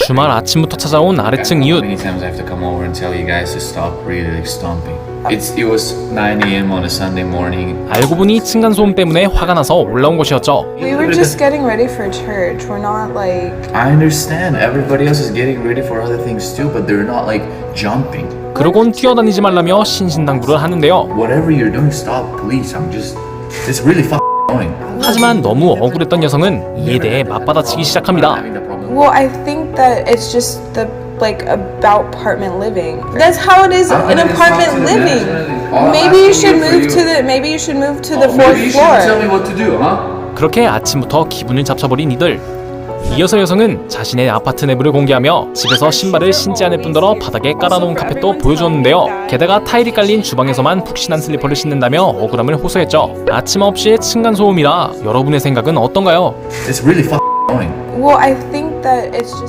주말 아침부터 찾아온 아래층 이웃. Many times I have to come over and tell you guys to stop really like stomping. It was 9 a.m. on a Sunday morning. 알고 보니 층간소음 때문에 화가 나서 올라온 곳이었죠. We were just getting ready for church. We're not like... I understand everybody else is getting ready for other things too, but they're not like jumping. 그러곤 뛰어다니지 말라며 신신당부를 하는데요. Whatever you're doing, stop, please. It's really annoying. 하지만 너무 억울했던 여성은 이에 대해 맞받아치기 시작합니다. Well, I think that it's just like about apartment living. That's how it is in apartment living. Maybe you should move to the fourth floor. Tell me what to do, huh? 그렇게 아침부터 기분을 잡쳐버린 이들. 이어서 여성은 자신의 아파트 내부를 공개하며 집에서 신발을 신지 않을 뿐더러 바닥에 깔아놓은 카펫도 보여주었는데요. 게다가 타일이 깔린 주방에서만 푹신한 슬리퍼를 신는다며 억울함을 호소했죠. 아침 9시에 층간소음이라 여러분의 생각은 어떤가요? It's really annoying. Well, I think that it's just